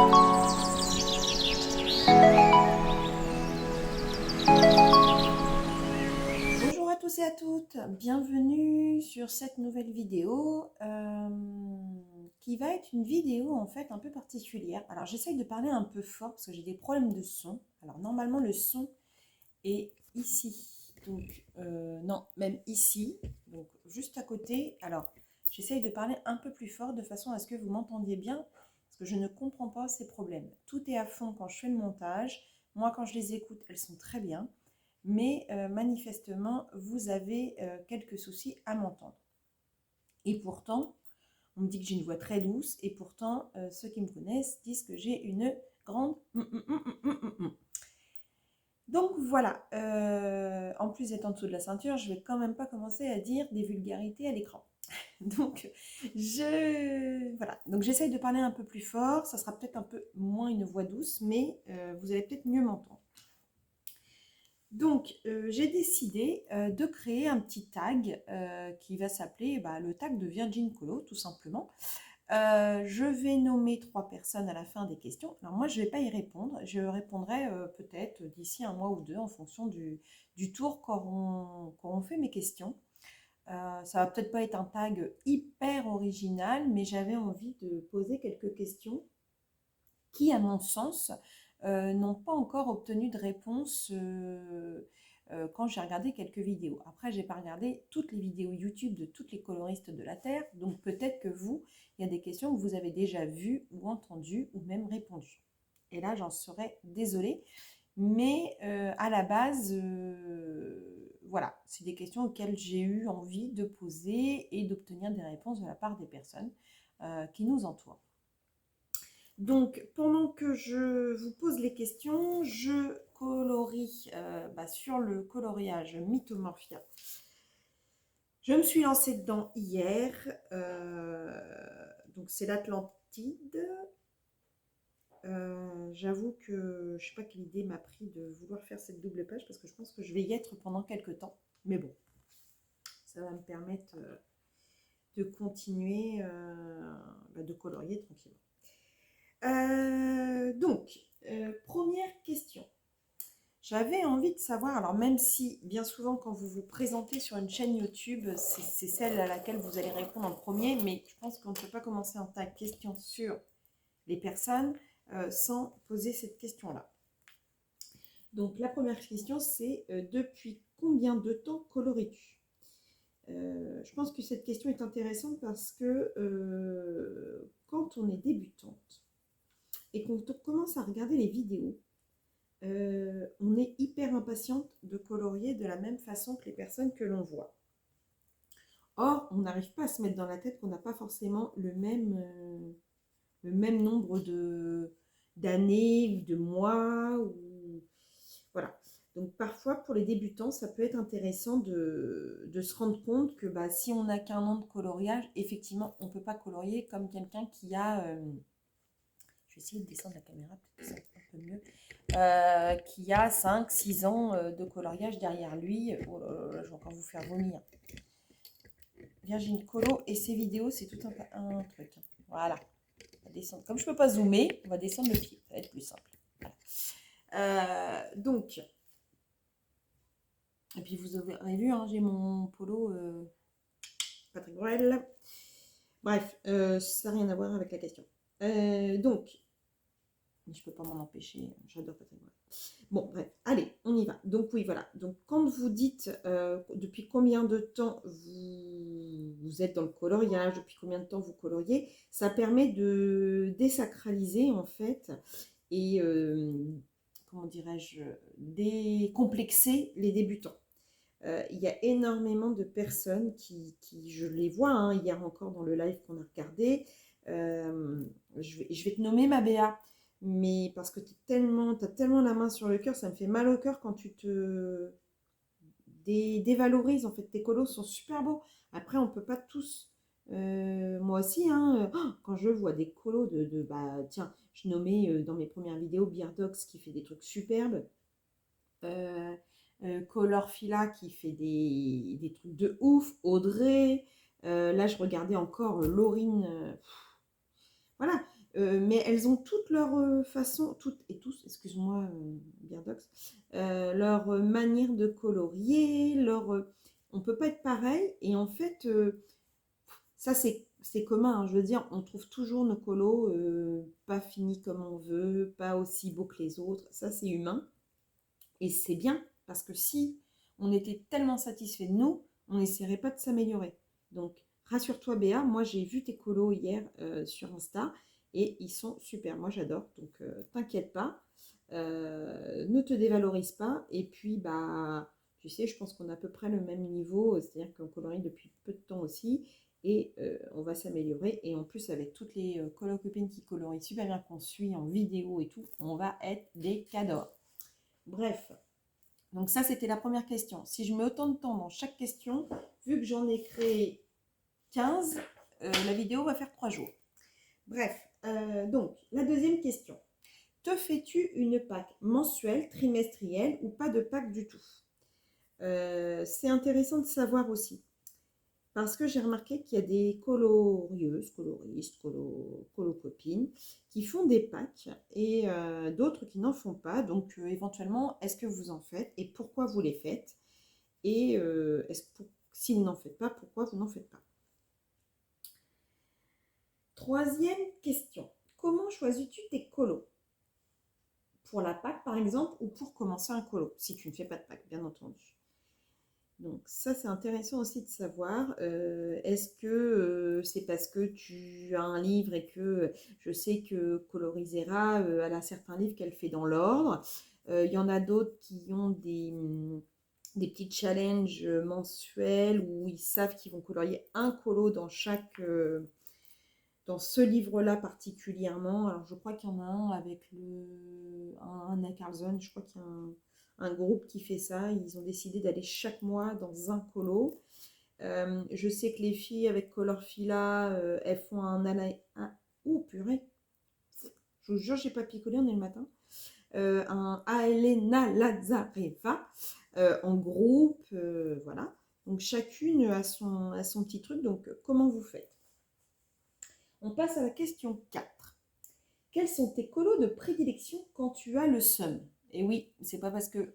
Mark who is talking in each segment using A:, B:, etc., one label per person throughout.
A: Bonjour à tous et à toutes, bienvenue sur cette nouvelle vidéo qui va être une vidéo en fait un peu particulière. Alors j'essaye de parler un peu fort parce que j'ai des problèmes de son. Alors normalement le son est ici, donc non, même ici, donc juste à côté. Alors j'essaye de parler un peu plus fort de façon à ce que vous m'entendiez bien parce que je ne comprends pas ces problèmes. Tout est à fond quand je fais le montage. Moi quand je les écoute, elles sont très bien. Mais manifestement, vous avez quelques soucis à m'entendre. Et pourtant, on me dit que j'ai une voix très douce, et pourtant, ceux qui me connaissent disent que j'ai une grande... Donc voilà, en plus d'être en dessous de la ceinture, je vais quand même pas commencer à dire des vulgarités à l'écran. Donc, voilà. Donc j'essaye de parler un peu plus fort, ça sera peut-être un peu moins une voix douce, mais vous allez peut-être mieux m'entendre. Donc, j'ai décidé de créer un petit tag qui va s'appeler le tag de Virgin Colo, tout simplement. Je vais nommer 3 personnes à la fin des questions. Alors moi, je ne vais pas y répondre. Je répondrai peut-être d'ici un mois ou deux en fonction du tour qu'auront fait mes questions. Ça va peut-être pas être un tag hyper original, mais j'avais envie de poser quelques questions qui, à mon sens, n'ont pas encore obtenu de réponse quand j'ai regardé quelques vidéos. Après, je n'ai pas regardé toutes les vidéos YouTube de toutes les coloristes de la Terre, donc peut-être que vous, il y a des questions que vous avez déjà vues ou entendues ou même répondues. Et là, j'en serais désolée, mais à la base, voilà, c'est des questions auxquelles j'ai eu envie de poser et d'obtenir des réponses de la part des personnes qui nous entourent. Donc, pendant que je vous pose les questions, je colorie sur le coloriage Mythomorphia. Je me suis lancée dedans hier. Donc, c'est l'Atlantide. J'avoue que je ne sais pas quelle idée m'a pris de vouloir faire cette double page parce que je pense que je vais y être pendant quelques temps. Mais bon, ça va me permettre de continuer de colorier tranquillement. Première question. J'avais envie de savoir, alors même si bien souvent quand vous vous présentez sur une chaîne YouTube, c'est celle à laquelle vous allez répondre en premier, mais je pense qu'on ne peut pas commencer en tas de questions sur les personnes sans poser cette question-là. Donc la première question, c'est depuis combien de temps colories-tu ? Je pense que cette question est intéressante parce que quand on est débutante, et qu'on commence à regarder les vidéos, on est hyper impatiente de colorier de la même façon que les personnes que l'on voit. Or, on n'arrive pas à se mettre dans la tête qu'on n'a pas forcément le même nombre d'années ou de mois. Voilà. Donc parfois, pour les débutants, ça peut être intéressant de se rendre compte que si on n'a qu'un an de coloriage, effectivement, on ne peut pas colorier comme quelqu'un qui a... je vais essayer de descendre la caméra, peut-être que ça va un peu mieux. Qui a 5-6 ans de coloriage derrière lui. Oh là là, je vais encore vous faire vomir. Virgin Colo et ses vidéos, c'est tout un truc. Voilà. On va descendre. Comme je ne peux pas zoomer, on va descendre le pied. Ça va être plus simple. Voilà. Donc, et puis vous avez vu, j'ai mon polo Patrick Bruel. Bref, ça n'a rien à voir avec la question. Donc, je ne peux pas m'en empêcher, j'adore Patrick Bruel. Bon, bref, allez, on y va. Donc oui, voilà. Donc quand vous dites depuis combien de temps vous êtes dans le coloriage, depuis combien de temps vous coloriez, ça permet de désacraliser en fait et comment dirais-je, décomplexer les débutants. Il y a énormément de personnes qui je les vois, hier encore dans le live qu'on a regardé, je vais te nommer ma Béa, mais parce que tu as tellement la main sur le cœur, ça me fait mal au cœur quand tu te dévalorises. En fait, tes colos sont super beaux. Après, on ne peut pas tous. Moi aussi, quand je vois des colos tiens, je nommais dans mes premières vidéos Beardox qui fait des trucs superbes. Color Fila qui fait des trucs de ouf, Audrey, là je regardais encore Laurine, voilà, Mais elles ont toutes leur façon, toutes et tous, excuse-moi, Birdox, leur manière de colorier, on peut pas être pareil. Et en fait, ça c'est commun, hein, je veux dire, on trouve toujours nos colos pas finis comme on veut, pas aussi beaux que les autres. Ça c'est humain. Et c'est bien, parce que si on était tellement satisfait de nous, on n'essaierait pas de s'améliorer. Donc, rassure-toi Béa, moi j'ai vu tes colos hier sur Insta, et ils sont super, moi j'adore, donc t'inquiète pas, ne te dévalorise pas, et puis bah, tu sais, je pense qu'on a à peu près le même niveau, c'est-à-dire qu'on colorie depuis peu de temps aussi, et on va s'améliorer, et en plus avec toutes les colo-copines qui colorient super bien, qu'on suit en vidéo et tout, on va être des cadors. Bref, donc ça c'était la première question. Si je mets autant de temps dans chaque question, vu que j'en ai créé 15, la vidéo va faire 3 jours. Bref, donc la deuxième question. Te fais-tu une Pâques mensuelle, trimestrielle ou pas de Pâques du tout? C'est intéressant de savoir aussi. Parce que j'ai remarqué qu'il y a des colorieuses, coloristes, colocopines qui font des packs et d'autres qui n'en font pas. Donc éventuellement, est-ce que vous en faites et pourquoi vous les faites? Et si vous n'en faites pas, pourquoi vous n'en faites pas? Troisième question. Comment choisis-tu tes colos? Pour la Pâques par exemple ou pour commencer un colo? Si tu ne fais pas de Pâques, bien entendu. Donc ça, c'est intéressant aussi de savoir. Est-ce que c'est parce que tu as un livre et que je sais que Colorisera, elle a certains livres qu'elle fait dans l'ordre. Il y en a d'autres qui ont des petits challenges mensuels où ils savent qu'ils vont colorier un colo dans dans ce livre-là particulièrement. Alors je crois qu'il y en a un avec Anna Carlson, je crois qu'il y a un groupe qui fait ça. Ils ont décidé d'aller chaque mois dans un colo. Je sais que les filles avec Colorfila, elles font oh purée, je vous jure, j'ai pas picolé, on est le matin. Un Aelena Lazareva en groupe, voilà. Donc chacune a son petit truc. Donc comment vous faites? On passe à la question 4. Quels sont tes colos de prédilection quand tu as le seum? Et oui, c'est pas parce que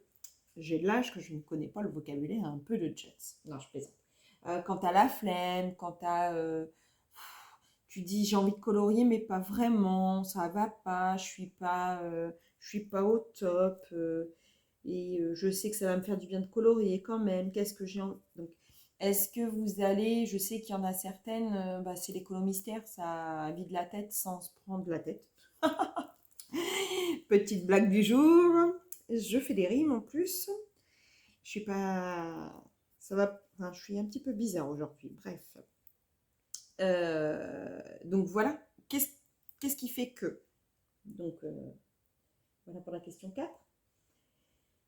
A: j'ai de l'âge que je ne connais pas le vocabulaire un peu de jets. Non, je plaisante. Quand tu as la flemme, quand tu dis j'ai envie de colorier mais pas vraiment, ça va pas, je suis pas au top et je sais que ça va me faire du bien de colorier quand même. Qu'est-ce que j'ai envie. Donc, est-ce que vous allez, je sais qu'il y en a certaines, bah, c'est les colos mystères, ça vide la tête sans se prendre la tête. Petite blague du jour. Je fais des rimes en plus. Je suis pas. Ça va. Enfin, je suis un petit peu bizarre aujourd'hui. Bref. Donc voilà. Qu'est-ce qui fait que? Donc voilà pour la question 4.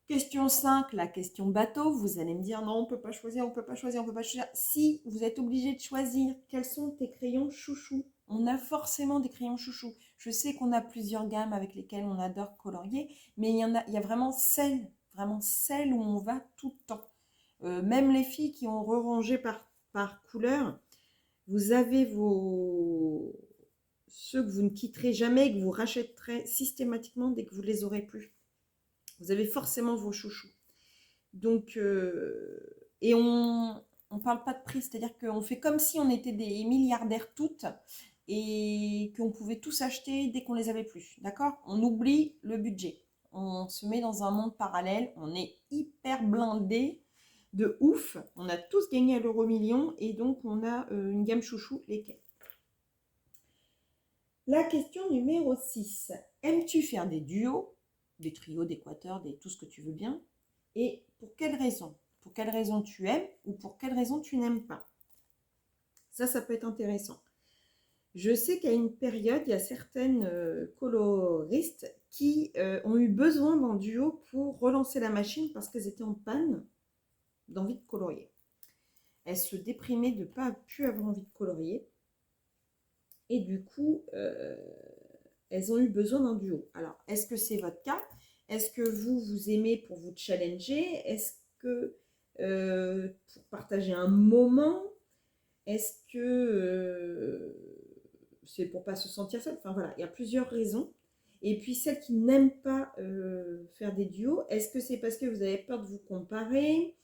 A: Question 5, la question bateau. Vous allez me dire non, on ne peut pas choisir, on peut pas choisir, on peut pas choisir. Si vous êtes obligé de choisir, quels sont tes crayons chouchous? On a forcément des crayons chouchous. Je sais qu'on a plusieurs gammes avec lesquelles on adore colorier, mais il y a vraiment celles où on va tout le temps. Même les filles qui ont rangé par couleur, vous avez ceux que vous ne quitterez jamais et que vous rachèterez systématiquement dès que vous les aurez plus. Vous avez forcément vos chouchous. Donc, et on ne parle pas de prix, c'est-à-dire qu'on fait comme si on était des milliardaires toutes et qu'on pouvait tous acheter dès qu'on les avait plus. D'accord? On oublie le budget. On se met dans un monde parallèle. On est hyper blindé de ouf. On a tous gagné à l'euro-million et donc on a une gamme chouchou. Lesquels? La question numéro 6. Aimes-tu faire des duos, des trios, des quatuors, tout ce que tu veux bien? Et pour quelle raison? Pour quelle raison tu aimes ou pour quelle raison tu n'aimes pas? Ça peut être intéressant. Je sais qu'à une période, il y a certaines coloristes qui ont eu besoin d'un duo pour relancer la machine parce qu'elles étaient en panne d'envie de colorier. Elles se déprimaient de ne pas plus avoir envie de colorier. Et du coup, elles ont eu besoin d'un duo. Alors, est-ce que c'est votre cas? Est-ce que vous aimez pour vous challenger? Est-ce que pour partager un moment? Est-ce que c'est pour pas se sentir seul. Enfin voilà, il y a plusieurs raisons. Et puis celles qui n'aiment pas faire des duos, est-ce que c'est parce que vous avez peur de vous comparer?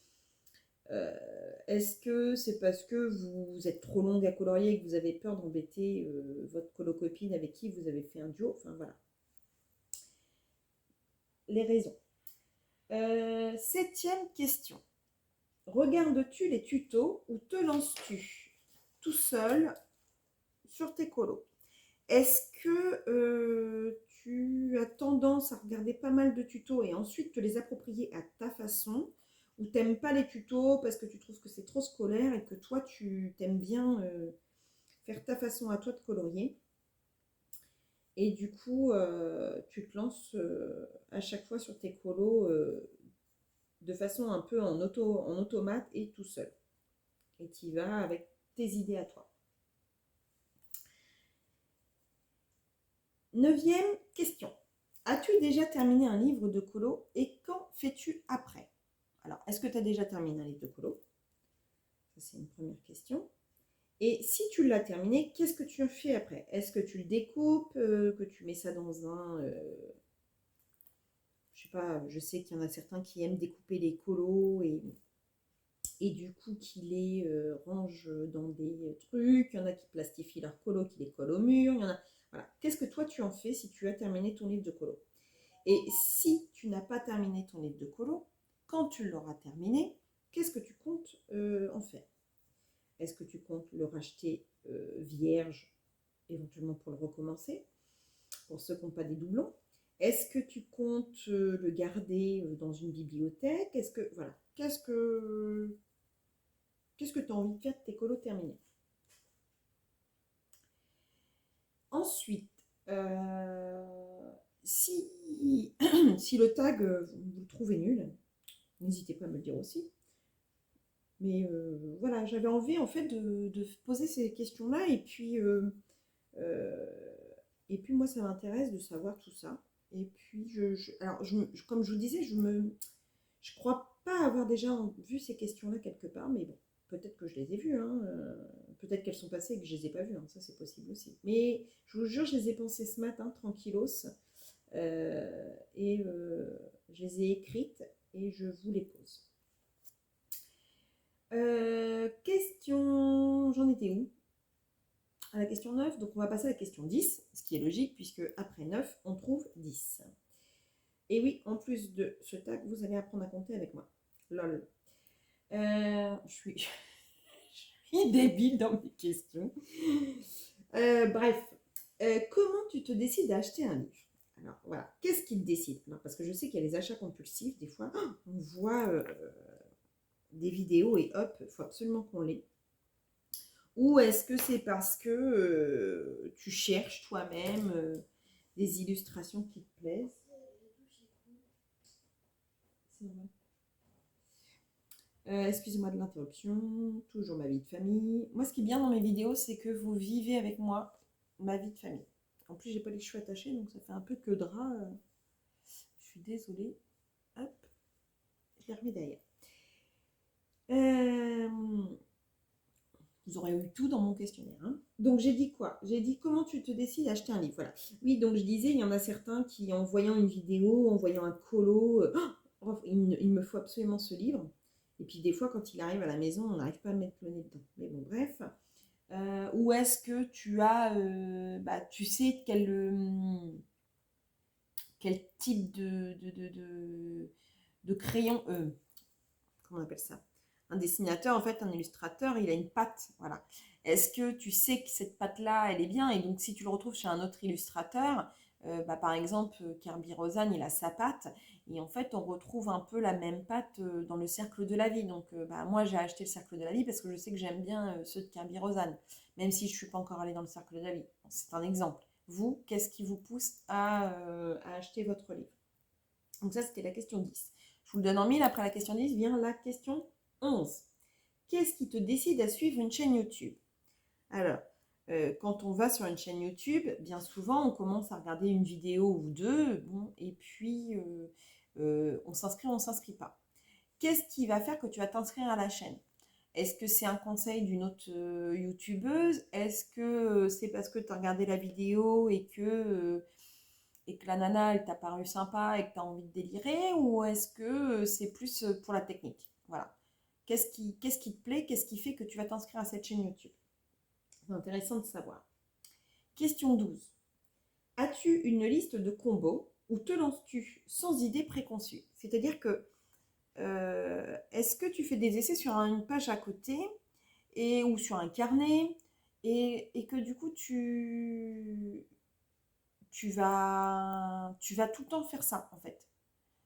A: Est-ce que c'est parce que vous êtes trop longue à colorier et que vous avez peur d'embêter votre colo-copine avec qui vous avez fait un duo? Enfin voilà, les raisons. 7e question. Regardes-tu les tutos ou te lances-tu tout seul sur tes colos? Est-ce que tu as tendance à regarder pas mal de tutos et ensuite te les approprier à ta façon, ou t'aimes pas les tutos parce que tu trouves que c'est trop scolaire et que toi tu t'aimes bien faire ta façon à toi de colorier, et du coup tu te lances à chaque fois sur tes colos de façon un peu en automate et tout seul, et tu y vas avec tes idées à toi. 9e question. As-tu déjà terminé un livre de colo et qu'en fais-tu après? Alors, est-ce que tu as déjà terminé un livre de colo? Ça, c'est une première question. Et si tu l'as terminé, qu'est-ce que tu en fais après? Est-ce que tu le découpes, que tu mets ça dans un... je sais pas, je sais qu'il y en a certains qui aiment découper les colos et du coup qui les rangent dans des trucs. Il y en a qui plastifient leurs colos, qui les collent au mur. Il y en a... Voilà. Qu'est-ce que toi tu en fais si tu as terminé ton livre de colo? Et si tu n'as pas terminé ton livre de colo, quand tu l'auras terminé, qu'est-ce que tu comptes en faire? Est-ce que tu comptes le racheter vierge, éventuellement pour le recommencer, pour ceux qui n'ont pas des doublons? Est-ce que tu comptes le garder dans une bibliothèque? Est-ce que, voilà, qu'est-ce que tu as envie de faire de tes colos terminés? Ensuite, si, si le tag, vous le trouvez nul, n'hésitez pas à me le dire aussi. Mais voilà, j'avais envie en fait de poser ces questions-là, et puis moi ça m'intéresse de savoir tout ça. Et puis alors comme je vous disais, je crois pas avoir déjà vu ces questions-là quelque part, mais bon, peut-être que je les ai vues, hein, peut-être qu'elles sont passées et que je les ai pas vues, hein, ça c'est possible aussi. Mais je vous jure, je les ai pensées ce matin, tranquillos, je les ai écrites et je vous les pose. Question, j'en étais où? À la question 9, donc on va passer à la question 10, ce qui est logique puisque après 9, on trouve 10. Et oui, en plus de ce tag, vous allez apprendre à compter avec moi. Lol. Je suis débile dans mes questions. Bref, comment tu te décides à acheter un livre? Alors voilà, qu'est-ce qui te décide? Alors, parce que je sais qu'il y a les achats compulsifs, des fois, on voit des vidéos et hop, il faut absolument qu'on l'ait. Ou est-ce que c'est parce que tu cherches toi-même des illustrations qui te plaisent? Excusez-moi de l'interruption, toujours ma vie de famille. Moi, ce qui est bien dans mes vidéos, c'est que vous vivez avec moi ma vie de famille. En plus, j'ai pas les cheveux attachés, donc ça fait un peu que drap. Je suis désolée. Hop, je les remets derrière. Vous aurez eu tout dans mon questionnaire. Hein. Donc j'ai dit quoi? J'ai dit comment tu te décides à acheter un livre. Voilà. Oui, donc je disais, il y en a certains qui, en voyant une vidéo, en voyant un colo, il me faut absolument ce livre. Et puis des fois, quand il arrive à la maison, on n'arrive pas à mettre le nez dedans. Mais bon, bref. Ou est-ce que tu as, tu sais quel type de crayon, comment on appelle ça? Un dessinateur, en fait, un illustrateur, il a une patte, voilà. Est-ce que tu sais que cette patte-là, elle est bien? Et donc, si tu le retrouves chez un autre illustrateur, par exemple, Kirby Rosan, il a sa patte. Et en fait, on retrouve un peu la même patte dans le cercle de la vie. Donc, moi, j'ai acheté le cercle de la vie parce que je sais que j'aime bien ceux de Kirby Rosan, même si je ne suis pas encore allée dans le cercle de la vie. C'est un exemple. Vous, qu'est-ce qui vous pousse à acheter votre livre? Donc ça, c'était la question 10. Je vous le donne en mille. Après la question 10 vient la question 11. Qu'est-ce qui te décide à suivre une chaîne YouTube? Alors, quand on va sur une chaîne YouTube, bien souvent, on commence à regarder une vidéo ou deux, bon, et puis on s'inscrit ou on ne s'inscrit pas. Qu'est-ce qui va faire que tu vas t'inscrire à la chaîne? Est-ce que c'est un conseil d'une autre youtubeuse? Est-ce que c'est parce que tu as regardé la vidéo et que la nana, elle t'a paru sympa et que tu as envie de délirer? Ou est-ce que c'est plus pour la technique? Voilà. Qu'est-ce qui te plaît? Qu'est-ce qui fait que tu vas t'inscrire à cette chaîne YouTube? C'est intéressant de savoir. Question 12. As-tu une liste de combos ou te lances-tu sans idée préconçue? C'est-à-dire que est-ce que tu fais des essais sur une page à côté ou sur un carnet et que du coup tu vas tout le temps faire ça en fait.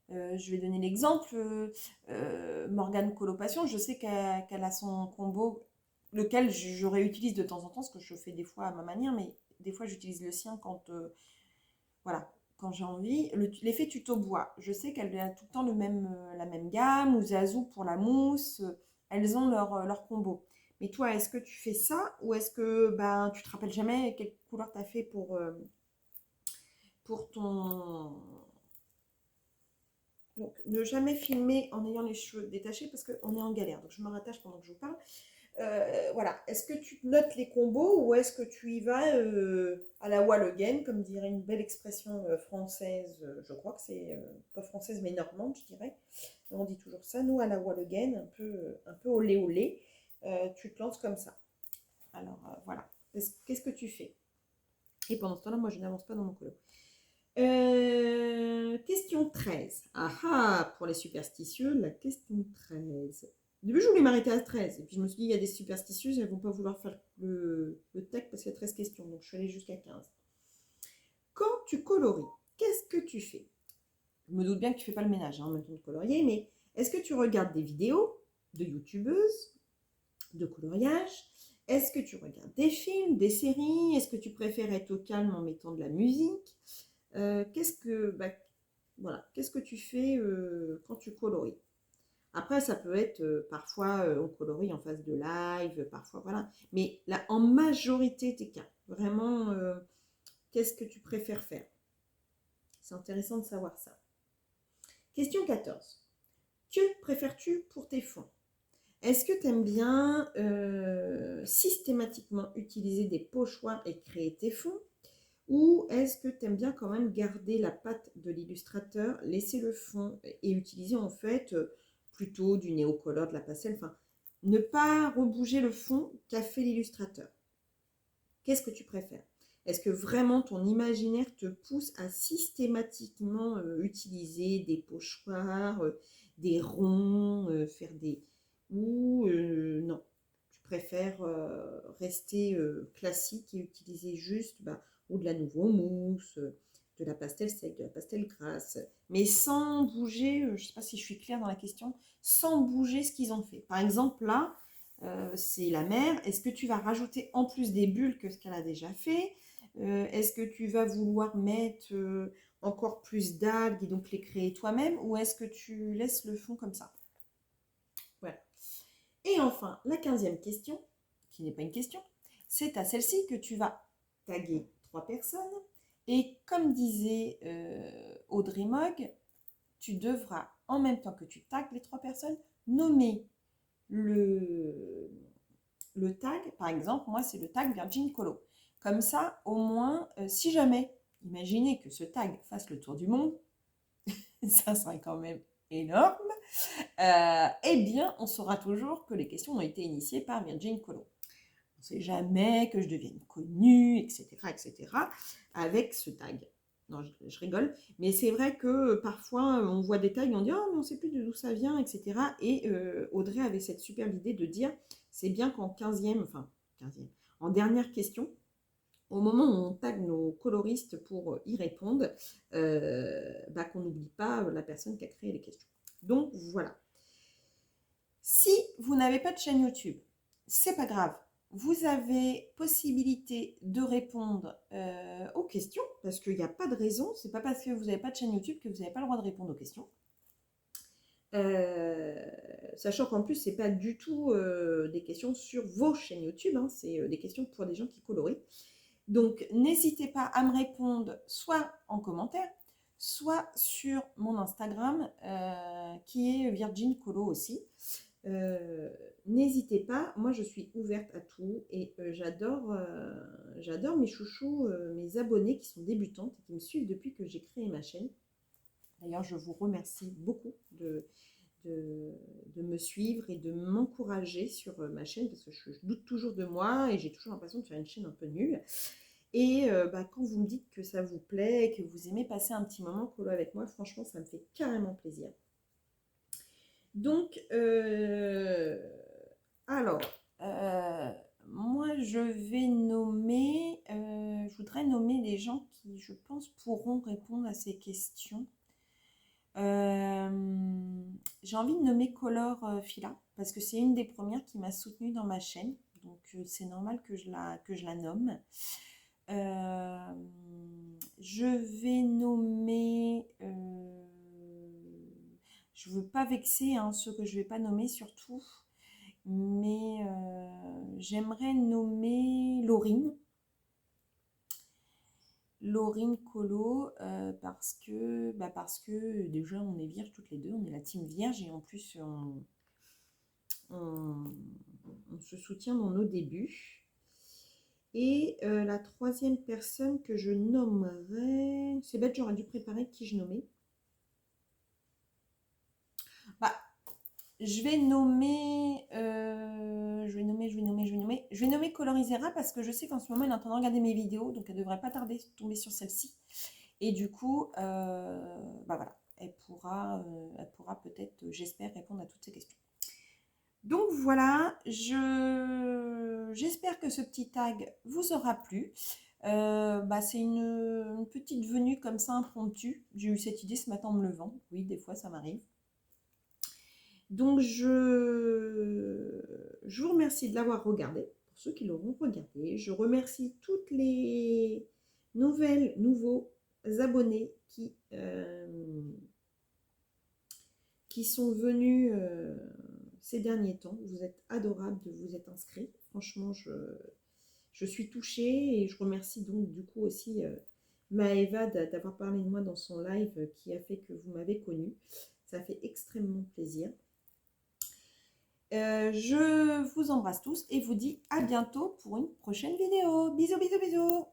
A: Je vais donner l'exemple. Morgane Colopation, je sais qu'elle a son combo, lequel je réutilise de temps en temps, ce que je fais des fois à ma manière, mais des fois j'utilise le sien voilà, quand j'ai envie. L'effet tuto bois, je sais qu'elle a tout le temps la même gamme, ou Zazou pour la mousse, elles ont leur combo. Mais toi, est-ce que tu fais ça ou est-ce que ben, tu te rappelles jamais quelle couleur tu as fait pour ton... Donc, ne jamais filmer en ayant les cheveux détachés parce qu'on est en galère. Donc, je me rattache pendant que je vous parle. Voilà. Est-ce que tu notes les combos ou est-ce que tu y vas à la wall again, comme dirait une belle expression française, je crois que c'est pas française mais normande, je dirais. On dit toujours ça, nous, à la wall again, un peu olé olé. Tu te lances comme ça. Alors, voilà. Qu'est-ce que tu fais? Et pendant ce temps-là, moi, je n'avance pas dans mon colo. Question 13. Ah ah, pour les superstitieux, la question 13. Au début, je voulais m'arrêter à 13. Et puis, je me suis dit, il y a des superstitieuses, elles ne vont pas vouloir faire le tag parce qu'il y a 13 questions. Donc, je suis allée jusqu'à 15. Quand tu colories, qu'est-ce que tu fais? Je me doute bien que tu ne fais pas le ménage en même temps de colorier, mais est-ce que tu regardes des vidéos de youtubeuses, de coloriage? Est-ce que tu regardes des films, des séries? Est-ce que tu préfères être au calme en mettant de la musique? Qu'est-ce que tu fais quand tu colories? Après, ça peut être parfois on colorie en phase de live, parfois voilà. Mais là, en majorité des cas, vraiment, qu'est-ce que tu préfères faire? C'est intéressant de savoir ça. Question 14. Que préfères-tu pour tes fonds? Est-ce que tu aimes bien systématiquement utiliser des pochoirs et créer tes fonds? Ou est-ce que tu aimes bien quand même garder la patte de l'illustrateur, laisser le fond et utiliser en fait plutôt du néocolor, de la pastel, enfin ne pas rebouger le fond qu'a fait l'illustrateur? Qu'est-ce que tu préfères? Est-ce que vraiment ton imaginaire te pousse à systématiquement utiliser des pochoirs, des ronds, faire des... Ou non, tu préfères rester classique et utiliser juste ou de la nouveau mousse, de la pastel sec, de la pastel grasse, mais sans bouger, je ne sais pas si je suis claire dans la question, sans bouger ce qu'ils ont fait. Par exemple, là, c'est la mer. Est-ce que tu vas rajouter en plus des bulles que ce qu'elle a déjà fait? Est-ce que tu vas vouloir mettre encore plus d'algues et donc les créer toi-même? Ou est-ce que tu laisses le fond comme ça? Voilà. Et enfin, la 15e question, qui n'est pas une question, c'est à celle-ci que tu vas taguer 3 personnes. Et comme disait Audrey Mogg, tu devras, en même temps que tu tagues les 3 personnes, nommer le tag. Par exemple, moi, c'est le tag Virgin Colo. Comme ça, au moins, si jamais, imaginez que ce tag fasse le tour du monde, ça serait quand même énorme, eh bien, on saura toujours que les questions ont été initiées par Virgin Colo. On ne sait jamais que je devienne connue, etc., avec ce tag. Non, je rigole, mais c'est vrai que parfois on voit des tags et on dit « Oh, mais on ne sait plus d'où ça vient, etc. » Et Audrey avait cette superbe idée de dire « C'est bien qu'en 15e, en dernière question, au moment où on tag nos coloristes pour y répondre, qu'on n'oublie pas la personne qui a créé les questions. » Donc voilà. Si vous n'avez pas de chaîne YouTube, c'est pas grave. Vous avez possibilité de répondre aux questions, parce qu'il n'y a pas de raison. C'est pas parce que vous n'avez pas de chaîne YouTube que vous n'avez pas le droit de répondre aux questions. Sachant qu'en plus, c'est pas du tout des questions sur vos chaînes YouTube, hein, c'est des questions pour des gens qui colorient. Donc, n'hésitez pas à me répondre soit en commentaire, soit sur mon Instagram, qui est Virgin Colo aussi. N'hésitez pas, moi je suis ouverte à tout et j'adore mes chouchous, mes abonnés qui sont débutantes et qui me suivent depuis que j'ai créé ma chaîne. D'ailleurs, je vous remercie beaucoup de me suivre et de m'encourager sur ma chaîne parce que je doute toujours de moi et j'ai toujours l'impression de faire une chaîne un peu nulle. Et quand vous me dites que ça vous plaît, que vous aimez passer un petit moment colo avec moi, franchement, ça me fait carrément plaisir. Donc, alors, moi, je voudrais nommer les gens qui, je pense, pourront répondre à ces questions. J'ai envie de nommer Color Fila parce que c'est une des premières qui m'a soutenue dans ma chaîne. Donc, c'est normal que je la nomme. Je vais nommer... je veux pas vexer ceux que je vais pas nommer surtout. Mais j'aimerais nommer Laurine. Laurine Colo parce que déjà on est vierge toutes les deux, on est la team vierge et en plus on se soutient dans nos débuts. Et la troisième personne que je nommerais, c'est bête, j'aurais dû préparer qui je nommais. Bah, je vais nommer Colorisera parce que je sais qu'en ce moment elle est en train de regarder mes vidéos, donc elle devrait pas tarder de tomber sur celle-ci. Et du coup, voilà, elle pourra peut-être, j'espère, répondre à toutes ces questions. Donc voilà, j'espère que ce petit tag vous aura plu. C'est une petite venue comme ça impromptue. J'ai eu cette idée ce matin en me levant. Oui, des fois ça m'arrive. Donc je vous remercie de l'avoir regardé, pour ceux qui l'auront regardé. Je remercie toutes les nouveaux abonnés qui sont venus ces derniers temps. Vous êtes adorables de vous être inscrits. Franchement, je suis touchée et je remercie donc du coup aussi Maëva d'avoir parlé de moi dans son live qui a fait que vous m'avez connue. Ça fait extrêmement plaisir. Je vous embrasse tous et vous dis à bientôt pour une prochaine vidéo. Bisous, bisous, bisous.